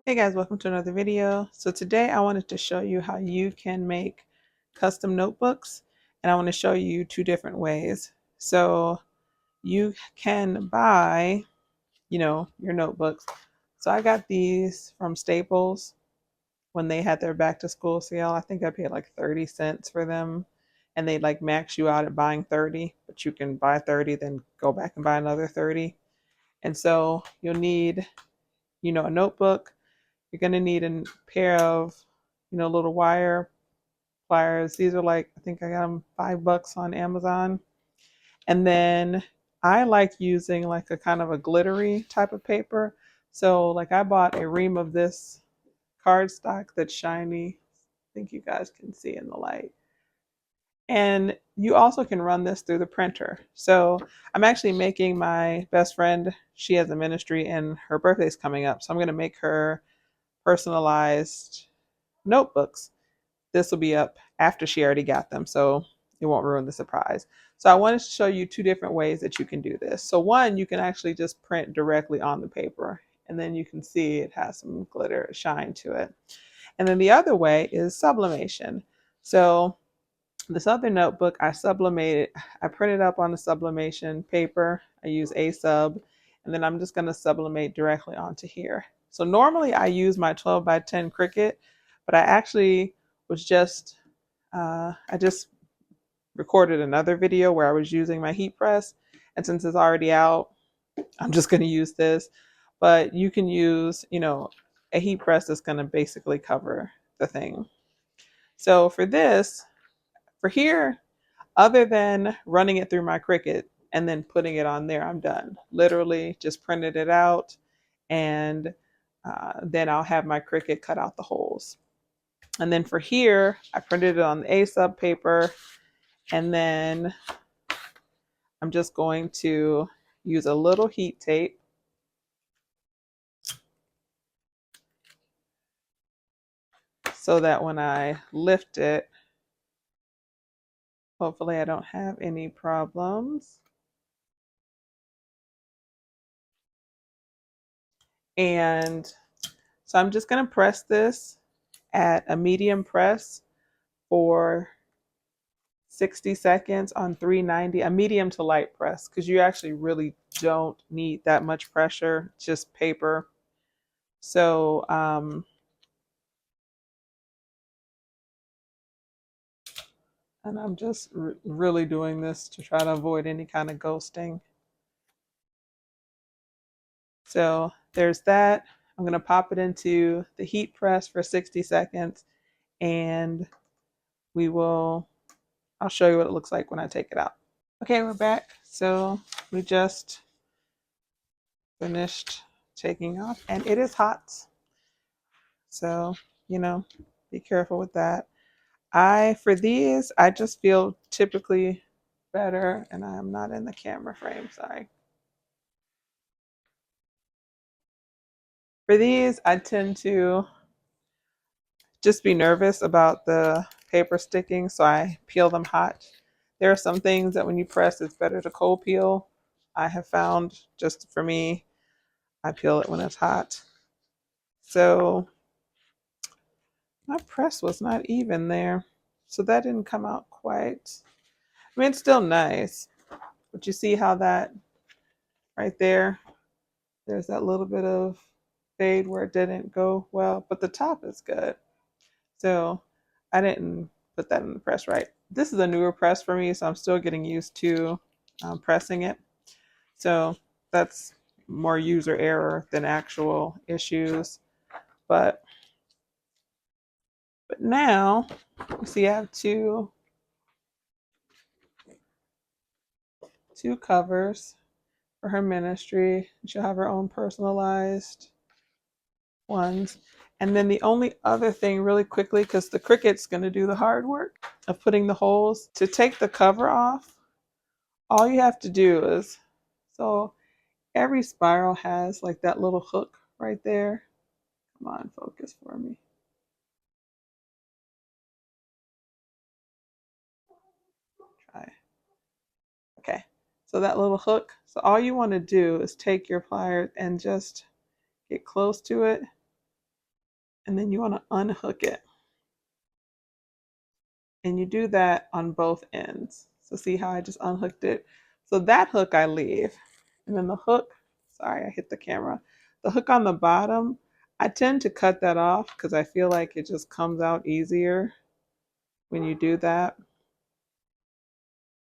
Hey guys, welcome to another video. So today I wanted to show you how you can make custom notebooks, and I want to show you two different ways. So you can buy, your notebooks. So I got these from Staples when they had their back to school sale. I think I paid like 30 cents for them, and they like max you out at buying 30, but you can buy 30 then go back and buy another 30. And so you'll need, a notebook. You're going to need a pair of, little wire pliers. These are like, I think I got them $5 on Amazon. And then I like using like a kind of a glittery type of paper. So like I bought a ream of this cardstock that's shiny. I think you guys can see in the light. And you also can run this through the printer. So I'm actually making my best friend, she has a ministry and her birthday's coming up. So I'm going to make her personalized notebooks. This will be up after she already got them, so it won't ruin the surprise. So I wanted to show you two different ways that you can do this. So one, you can actually just print directly on the paper, and then you can see it has some glitter shine to it. And then the other way is sublimation. So this other notebook, I printed up on the sublimation paper. I use A-Sub, and then I'm just going to sublimate directly onto here. So normally I use my 12 by 10 Cricut, but I actually was I just recorded another video where I was using my heat press, and since it's already out, I'm just going to use this. But you can use, a heat press that's going to basically cover the thing. So for here, other than running it through my Cricut and then putting it on there, I'm done. Literally just printed it out, and then I'll have my Cricut cut out the holes. And then for here, I printed it on the A-Sub paper, and then I'm just going to use a little heat tape so that when I lift it, hopefully I don't have any problems. And so I'm just going to press this at a medium press for 60 seconds on 390, a medium to light press, because you actually really don't need that much pressure, just paper. So, and I'm just really doing this to try to avoid any kind of ghosting. So there's that. I'm going to pop it into the heat press for 60 seconds, and I'll show you what it looks like when I take it out. Okay, we're back. So we just finished taking off, and it is hot. So, be careful with that. For these, I just feel typically better, and I'm not in the camera frame, sorry. For these, I tend to just be nervous about the paper sticking, so I peel them hot. There are some things that when you press, it's better to cold peel. I have found, just for me, I peel it when it's hot. So my press was not even there, so that didn't come out quite. I mean, it's still nice, but you see how that right there, there's that little bit of fade where it didn't go well, but the top is good. So I didn't put that in the press right. This is a newer press for me, so I'm still getting used to pressing it. So that's more user error than actual issues. But now, you see I have two covers for her ministry. She'll have her own personalized ones. And then the only other thing, really quickly, because the Cricut's going to do the hard work of putting the holes, to take the cover off, all you have to do is, so every spiral has like that little hook right there. Come on, focus for me. Try. Okay, so that little hook. So all you want to do is take your pliers and just get close to it and then you want to unhook it. And you do that on both ends. So see how I just unhooked it? So that hook I leave. And then the hook, sorry, I hit the camera. The hook on the bottom, I tend to cut that off because I feel like it just comes out easier when you do that.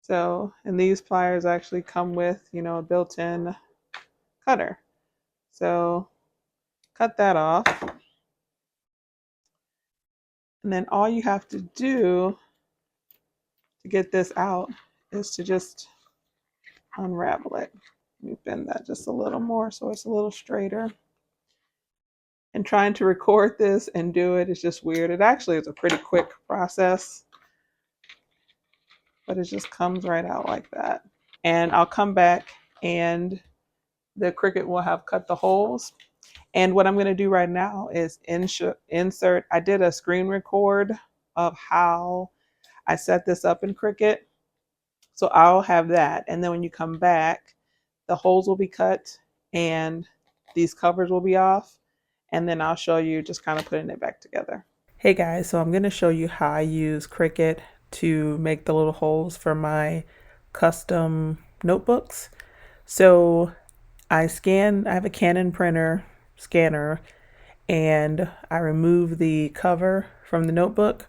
So, and these pliers actually come with, you know, a built-in cutter. So cut that off. And then all you have to do to get this out is to just unravel it. Let me bend that just a little more so it's a little straighter. And trying to record this and do it is just weird. It actually is a pretty quick process, but it just comes right out like that. And I'll come back and the Cricut will have cut the holes. And what I'm going to do right now is insert. I did a screen record of how I set this up in Cricut. So I'll have that. And then when you come back, the holes will be cut and these covers will be off. And then I'll show you just kind of putting it back together. Hey guys, so I'm going to show you how I use Cricut to make the little holes for my custom notebooks. So I have a Canon printer scanner, and I remove the cover from the notebook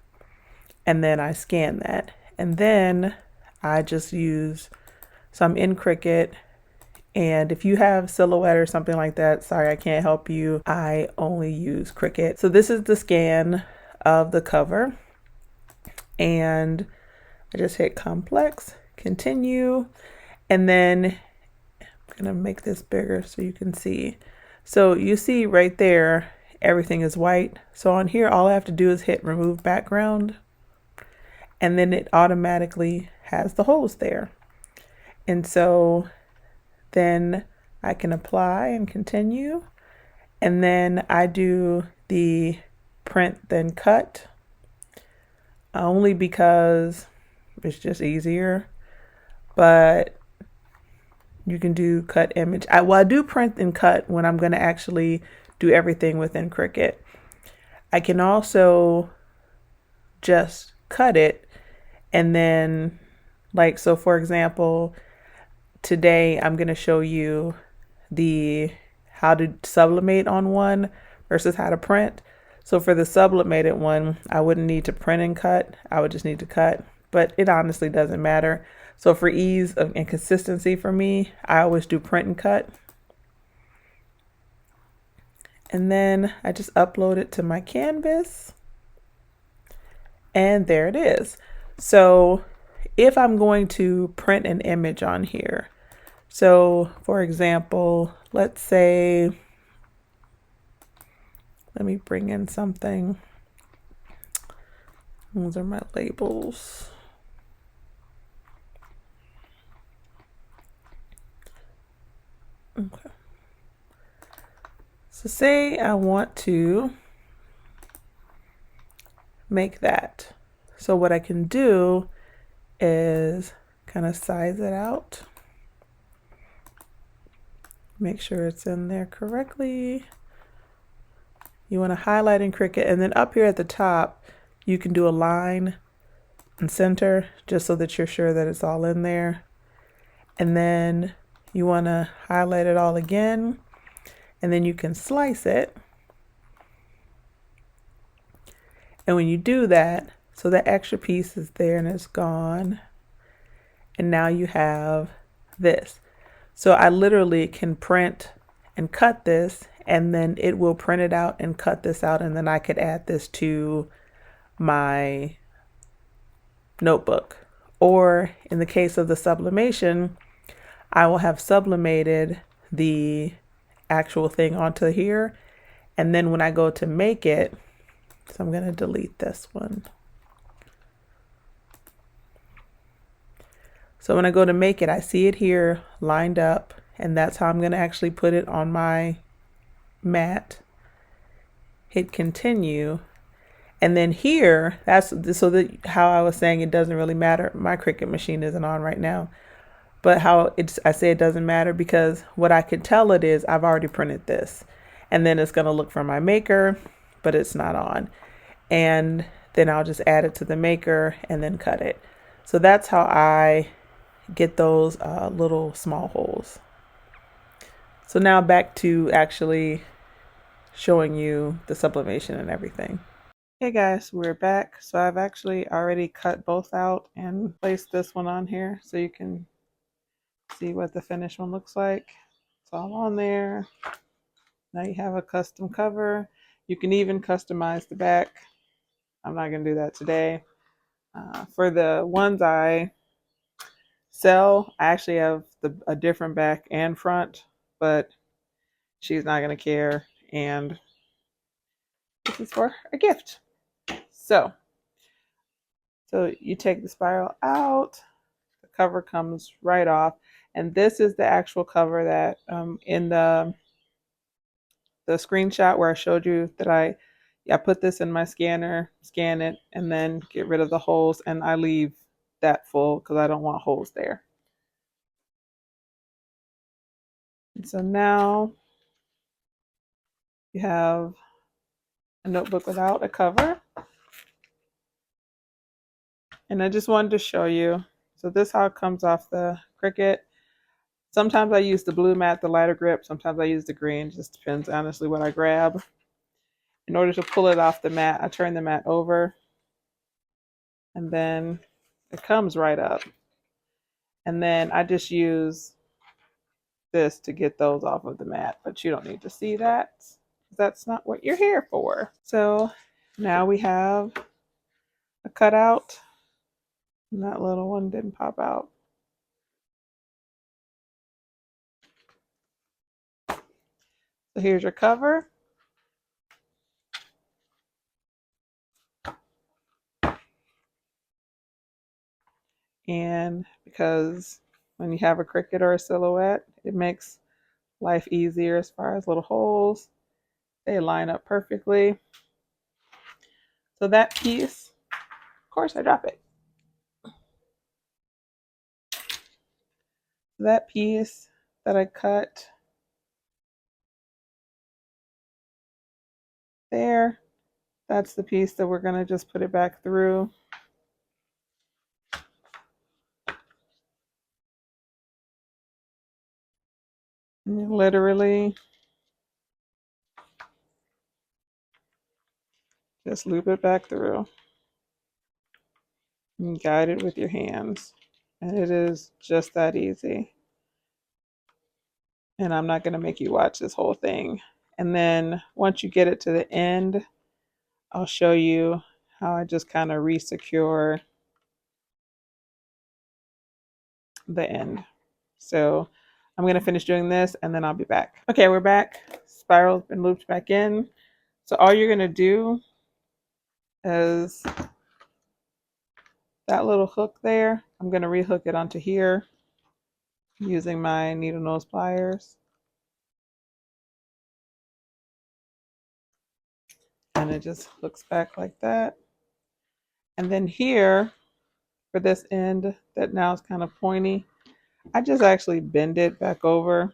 and then I scan that. And then I just use some in Cricut. And if you have Silhouette or something like that, sorry, I can't help you. I only use Cricut. So this is the scan of the cover. And I just hit complex, continue. And then I'm gonna make this bigger so you can see. So you see right there, everything is white. So on here, all I have to do is hit remove background. And then it automatically has the holes there. And so then I can apply and continue. And then I do the print then cut, only because it's just easier. But you can do cut image. I do print and cut when I'm going to actually do everything within Cricut. I can also just cut it. And then, like, so for example, today I'm going to show you how to sublimate on one versus how to print. So for the sublimated one, I wouldn't need to print and cut. I would just need to cut, but it honestly doesn't matter. So for ease and consistency for me, I always do print and cut. And then I just upload it to my canvas. And there it is. So if I'm going to print an image on here, so for example, let's say, let me bring in something. Those are my labels. Okay. So say I want to make that. So what I can do is kind of size it out. Make sure it's in there correctly. You want to highlight in Cricut, and then up here at the top, you can do a line and center just so that you're sure that it's all in there. And then you want to highlight it all again, and then you can slice it. And when you do that, so that extra piece is there and it's gone. And now you have this. So I literally can print and cut this, and then it will print it out and cut this out, and then I could add this to my notebook. Or in the case of the sublimation, I will have sublimated the actual thing onto here, and then when I go to make it, so I'm going to delete this one. So when I go to make it, I see it here lined up, and that's how I'm going to actually put it on my mat. Hit continue. And then here, that's so that how I was saying it doesn't really matter. My Cricut machine isn't on right now, but I say it doesn't matter because what I can tell it is I've already printed this, and then it's going to look for my maker, but it's not on. And then I'll just add it to the maker and then cut it. So that's how I get those little small holes. So now back to actually showing you the sublimation and everything. Hey guys, we're back. So I've actually already cut both out and placed this one on here so you can see what the finished one looks like. It's all on there. Now you have a custom cover. You can even customize the back. I'm not going to do that today. For the ones I sell, I actually have a different back and front, but she's not going to care. And this is for a gift. So you take the spiral out, the cover comes right off. And this is the actual cover that in the screenshot where I showed you that I put this in my scanner, scan it, and then get rid of the holes, and I leave that full because I don't want holes there. And so now you have a notebook without a cover. And I just wanted to show you. So this is how it comes off the Cricut. Sometimes I use the blue mat, the lighter grip. Sometimes I use the green. Just depends honestly what I grab. In order to pull it off the mat, I turn the mat over. And then it comes right up. And then I just use this to get those off of the mat. But you don't need to see that. That's not what you're here for. So now we have a cutout. And that little one didn't pop out. So here's your cover. And because when you have a Cricut or a Silhouette, it makes life easier as far as little holes. They line up perfectly. So that piece, of course I drop it. That piece that I cut there, that's the piece that we're gonna just put it back through. And you literally just loop it back through and guide it with your hands. And it is just that easy. And I'm not gonna make you watch this whole thing. And then once you get it to the end, I'll show you how I just kind of re-secure the end. So I'm going to finish doing this and then I'll be back. Okay, we're back. Spiral's been looped back in. So all you're going to do is that little hook there, I'm going to rehook it onto here using my needle nose pliers. And it just hooks back like that. And then here, for this end that now is kind of pointy, I just actually bend it back over.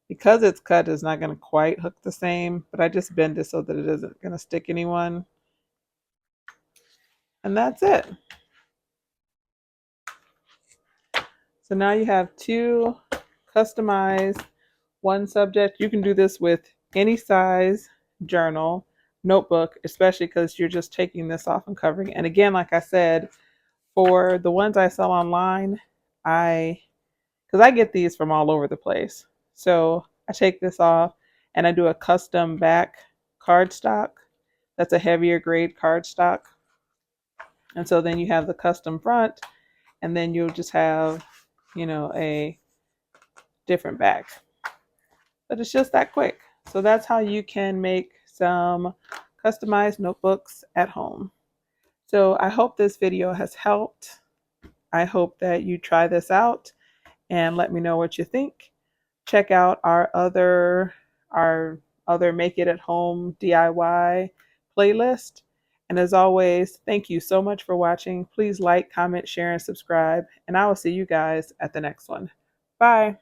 Because it's cut, it's not going to quite hook the same, but I just bend it so that it isn't going to stick anyone. And that's it. So now you have two customized one subject. You can do this with any size journal, notebook, especially because you're just taking this off and covering it. And again, like I said, for the ones I sell online, because I get these from all over the place. So I take this off and I do a custom back cardstock. That's a heavier grade cardstock. And so then you have the custom front, and then you'll just have, a different back. But it's just that quick. So that's how you can make some customized notebooks at home. So I hope this video has helped. I hope that you try this out and let me know what you think. Check out our other Make It at Home DIY playlist. And as always, thank you so much for watching. Please like, comment, share, and subscribe. And I will see you guys at the next one. Bye.